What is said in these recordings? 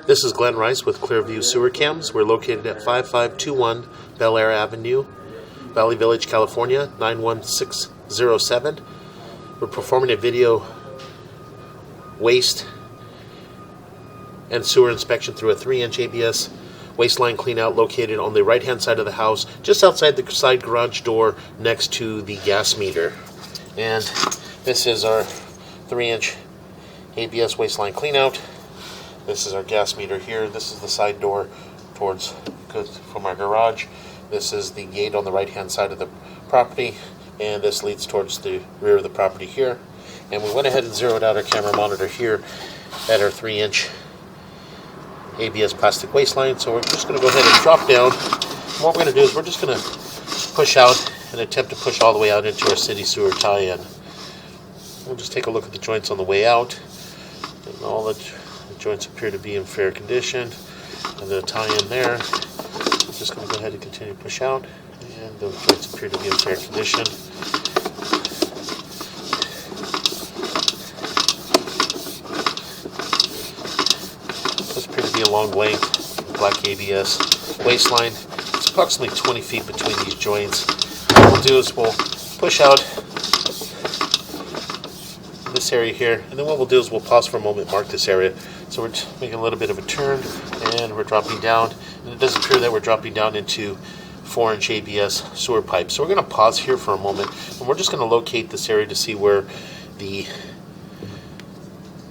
This is Glenn Rice with Clearview Sewer Cams. We're located at 5521 Bellaire Avenue, Valley Village, California, 91607. We're performing a video waste and sewer inspection through a 3-inch ABS wasteline cleanout located on the right-hand side of the house, just outside the side garage door next to the gas meter. And this is our 3-inch ABS wasteline cleanout. This is our gas meter here. This is the side door towards from our garage. This is the gate on the right-hand side of the property, and this leads towards the rear of the property here. And we went ahead and zeroed out our camera monitor here at our 3-inch ABS plastic wasteline. So we're just going to go ahead and drop down. And what we're going to do is we're just going to push out and attempt to push all the way out into our city sewer tie-in. We'll just take a look at the joints on the way out. And all the joints appear to be in fair condition. And the tie-in there, I'm just going to go ahead and continue to push out. And the joints appear to be in fair condition. This appears to be a long length black ABS wasteline. It's approximately 20 feet between these joints. What we'll do is we'll push out this area here, and then what we'll do is we'll pause for a moment, mark this area. So we're making a little bit of a turn, and we're dropping down, and it does appear that we're dropping down into 4-inch ABS sewer pipe. So we're going to pause here for a moment, and we're just going to locate this area to see where the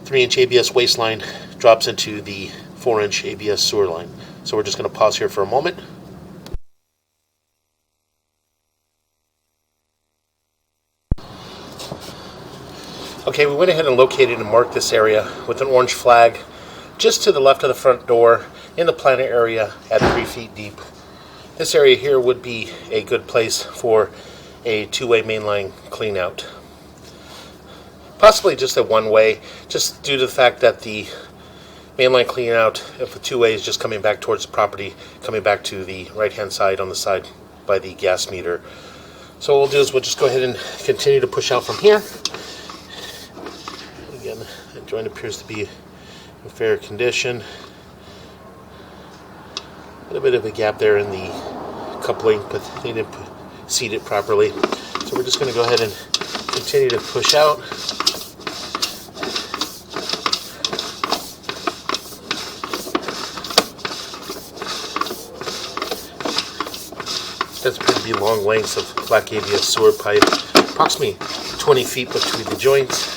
3-inch ABS wasteline drops into the 4-inch ABS sewer line. So we're just going to pause here for a moment. Okay, we went ahead and located and marked this area with an orange flag just to the left of the front door in the planter area at 3 feet deep. This area here would be a good place for a two-way mainline cleanout. Possibly just a one-way, just due to the fact that the mainline cleanout, if a two-way is just coming back towards the property, coming back to the right-hand side on the side by the gas meter. So what we'll do is we'll just go ahead and continue to push out from here. Again, the joint appears to be in fair condition. A little bit of a gap there in the coupling, but they didn't seat it properly. So we're just going to go ahead and continue to push out. That's appear to be long lengths of black ABS sewer pipe, approximately 20 feet between the joints.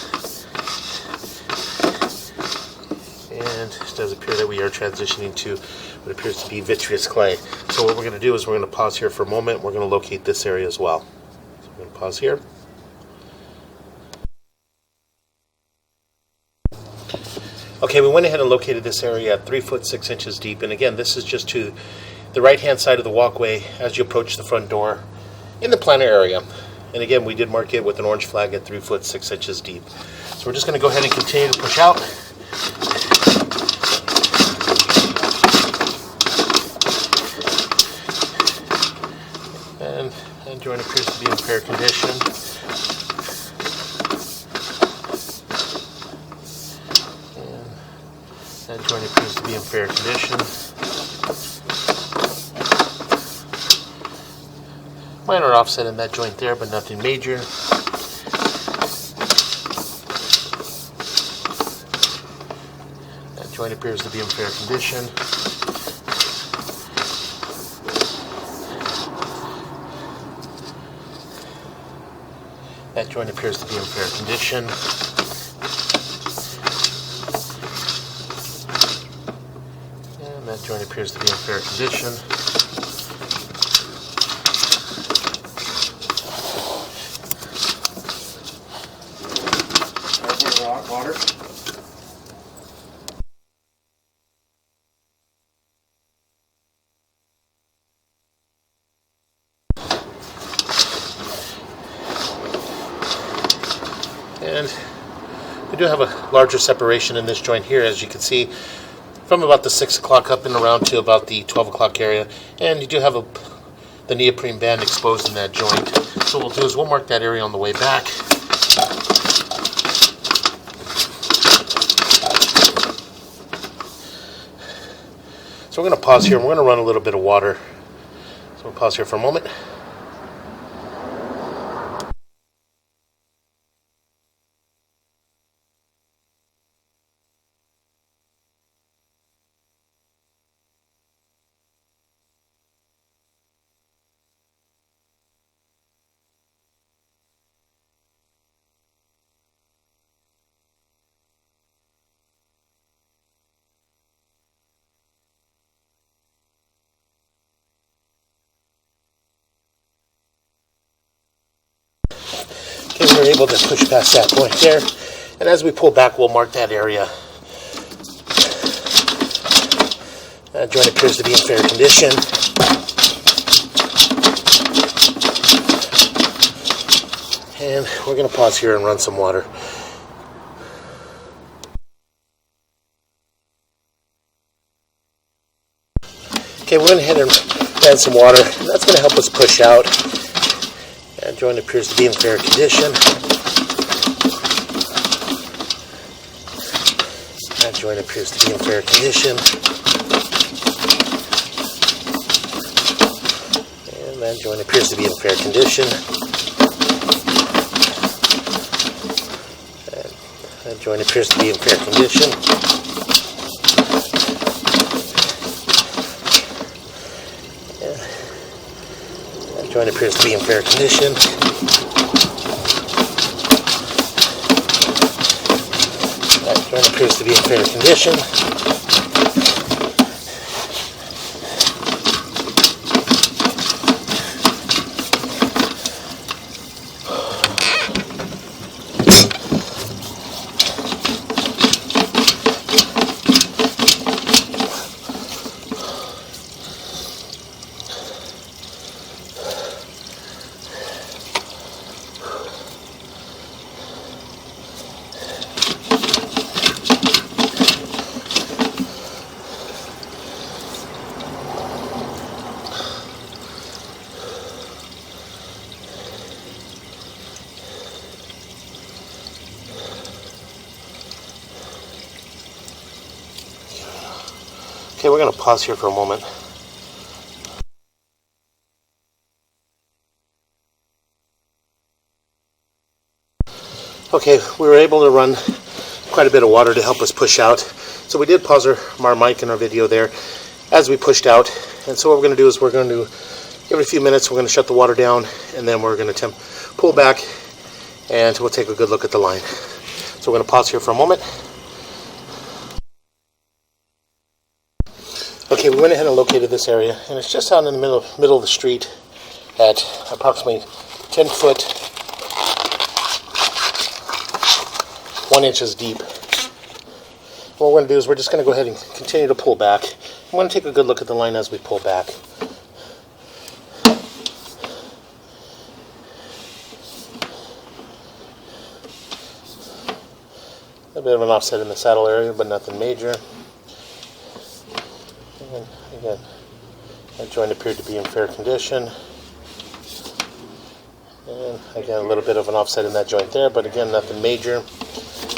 And it does appear that we are transitioning to what appears to be vitreous clay. So what we're going to do is we're going to pause here for a moment. We're going to locate this area as well. So we're going to pause here. Okay, we went ahead and located this area at 3 foot 6 inches deep. And again, this is just to the right-hand side of the walkway as you approach the front door in the planter area. And again, we did mark it with an orange flag at 3 foot 6 inches deep. So we're just going to go ahead and continue to push out. And that joint appears to be in fair condition. And that joint appears to be in fair condition. Minor offset in that joint there, but nothing major. That joint appears to be in fair condition. That joint appears to be in fair condition. And that joint appears to be in fair condition. Water. And we do have a larger separation in this joint here, as you can see, from about the 6 o'clock up and around to about the 12 o'clock area. And you do have the neoprene band exposed in that joint. So what we'll do is we'll mark that area on the way back. So we're going to pause here and we're going to run a little bit of water. So we'll pause here for a moment. Okay, we're able to push past that point there. And as we pull back, we'll mark that area. That joint appears to be in fair condition. And we're going to pause here and run some water. Okay, we're going to head and add some water. And that's going to help us push out. That joint appears to be in fair condition. That joint appears to be in fair condition. And that joint appears to be in fair condition. That joint appears to be in fair condition. That joint appears to be in fair condition. That joint appears to be in fair condition. Okay, we're going to pause here for a moment. Okay, we were able to run quite a bit of water to help us push out. So we did pause our mic in our video there as we pushed out. And so what we're going to do is we're going to give it a few minutes. We're going to shut the water down, and then we're going to pull back, and we'll take a good look at the line. So we're going to pause here for a moment. Okay, we went ahead and located this area, and it's just out in the middle of the street at approximately 10 foot, 1 inches deep. What we're going to do is we're just going to go ahead and continue to pull back. I'm going to take a good look at the line as we pull back. A bit of an offset in the saddle area, but nothing major. And again, that joint appeared to be in fair condition. And again, a little bit of an offset in that joint there, but again, nothing major.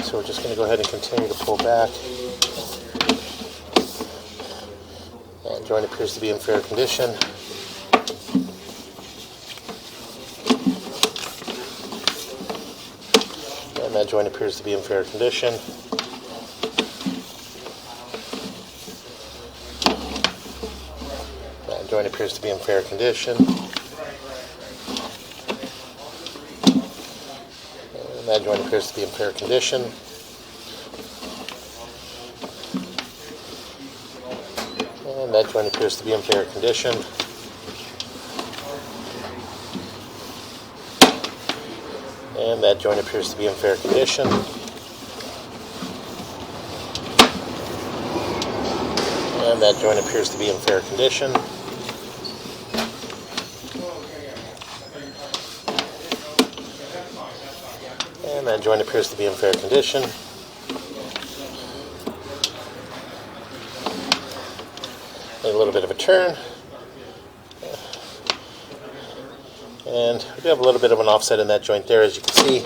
So we're just going to go ahead and continue to pull back. That joint appears to be in fair condition. And that joint appears to be in fair condition. That joint appears to be in fair condition. And that joint appears to be in fair condition. And that joint appears to be in fair condition. And that joint appears to be in fair condition. And that joint appears to be in fair condition. And that joint appears to be in fair condition. A little bit of a turn. And we do have a little bit of an offset in that joint there, as you can see.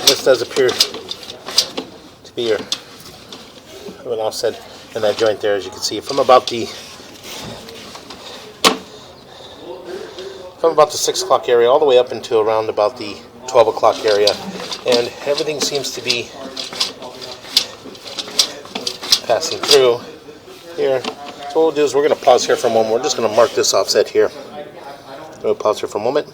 This does appear to be an offset in that joint there, as you can see, from about the 6 o'clock area all the way up into around about the 12 o'clock area, and everything seems to be passing through here. So what we'll do is we're going to pause here for a moment. We're just going to mark this offset here. We'll pause here for a moment.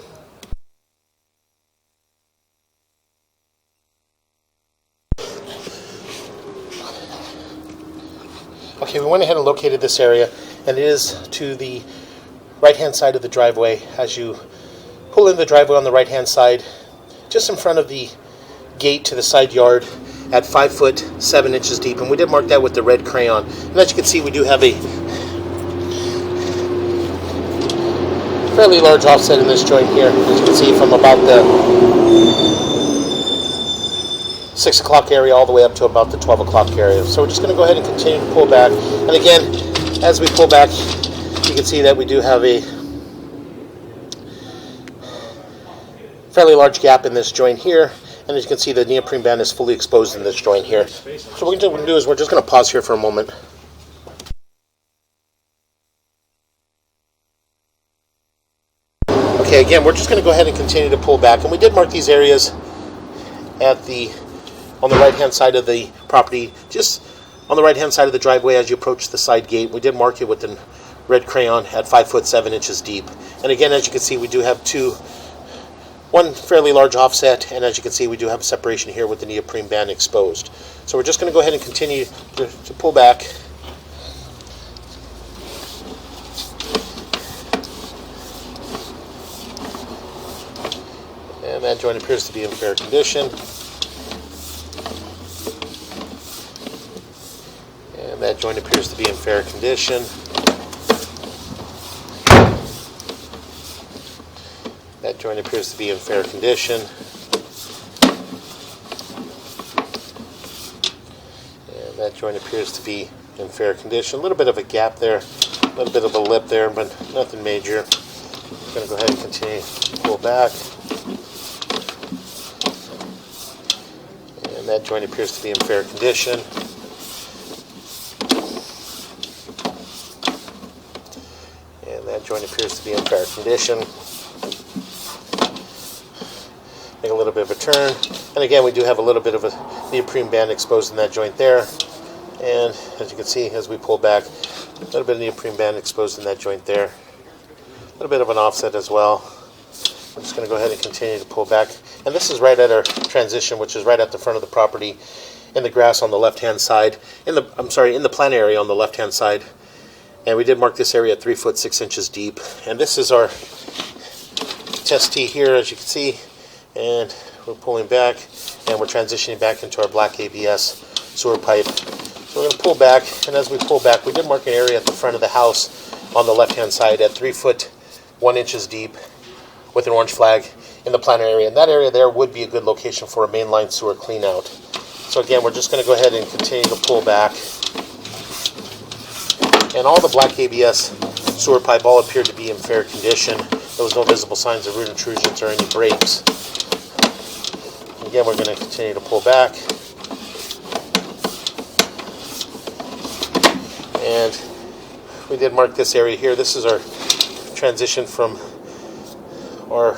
Okay, we went ahead and located this area, and it is to the right-hand side of the driveway. As you pull in the driveway on the right-hand side, just in front of the gate to the side yard at 5 foot 7 inches deep, and we did mark that with the red crayon. And as you can see, we do have a fairly large offset in this joint here, as you can see, from about the 6 o'clock area all the way up to about the 12 o'clock area. So we're just going to go ahead and continue to pull back. And again, as we pull back, you can see that we do have a fairly large gap in this joint here. And as you can see, the neoprene band is fully exposed in this joint here. So what we're going to do is we're just going to pause here for a moment. Okay, again, we're just going to go ahead and continue to pull back. And we did mark these areas on the right-hand side of the property, just on the right-hand side of the driveway as you approach the side gate. We did mark it with the red crayon at 5 foot 7 inches deep. And again, as you can see, we do have one fairly large offset, and as you can see, we do have a separation here with the neoprene band exposed. So we're just going to go ahead and continue to pull back. And that joint appears to be in fair condition. And that joint appears to be in fair condition. That joint appears to be in fair condition. And that joint appears to be in fair condition. A little bit of a gap there, a little bit of a lip there, but nothing major. I'm going to go ahead and continue to pull back. And that joint appears to be in fair condition. And that joint appears to be in fair condition. Make a little bit of a turn. And again, we do have a little bit of a neoprene band exposed in that joint there. And as you can see, as we pull back, a little bit of neoprene band exposed in that joint there. A little bit of an offset as well. I'm just going to go ahead and continue to pull back. And this is right at our transition, which is right at the front of the property, in the grass on the left-hand side, in the plant area on the left-hand side. And we did mark this area at 3 foot 6 inches deep. And this is our test tee here, as you can see. And we're pulling back, and we're transitioning back into our black ABS sewer pipe. So we're going to pull back, and as we pull back, we did mark an area at the front of the house on the left-hand side at 3 foot 1 inches deep with an orange flag in the planter area. And that area there would be a good location for a mainline sewer cleanout. So again, we're just going to go ahead and continue to pull back. And all the black ABS sewer pipe all appeared to be in fair condition. There was no visible signs of root intrusions or any breaks. Again, we're going to continue to pull back. And we did mark this area here. This is our transition from our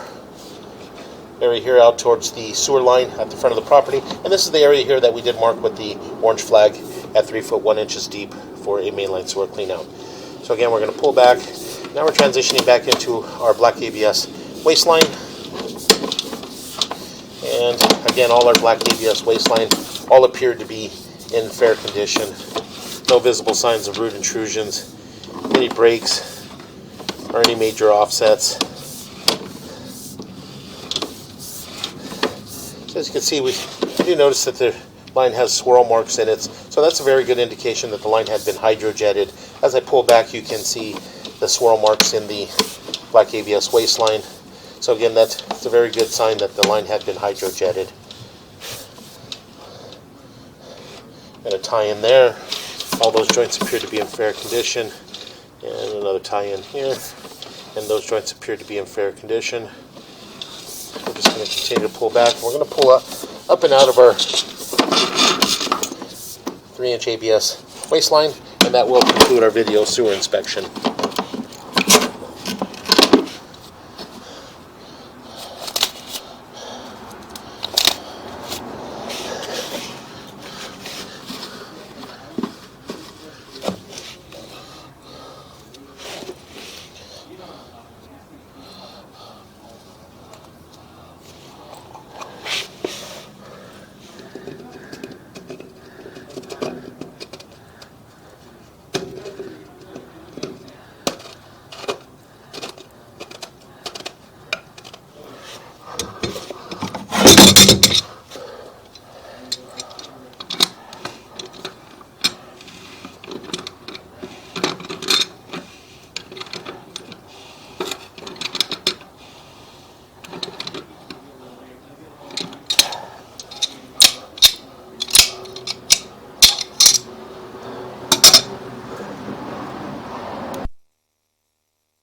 area here out towards the sewer line at the front of the property. And this is the area here that we did mark with the orange flag at 3 foot 1 inches deep for a mainline sewer cleanout. So again, we're going to pull back. Now we're transitioning back into our black ABS waistline. And again, all our black ABS waistline all appeared to be in fair condition. No visible signs of root intrusions, any breaks, or any major offsets. So as you can see, we do notice that the line has swirl marks in it. So that's a very good indication that the line had been hydrojetted. As I pull back, you can see the swirl marks in the black ABS waistline. So again, that's a very good sign that the line had been hydrojetted. Got a tie in there. All those joints appear to be in fair condition. And another tie in here. And those joints appear to be in fair condition. We're just going to continue to pull back. We're going to pull up and out of our 3-inch ABS waistline. And that will conclude our video sewer inspection.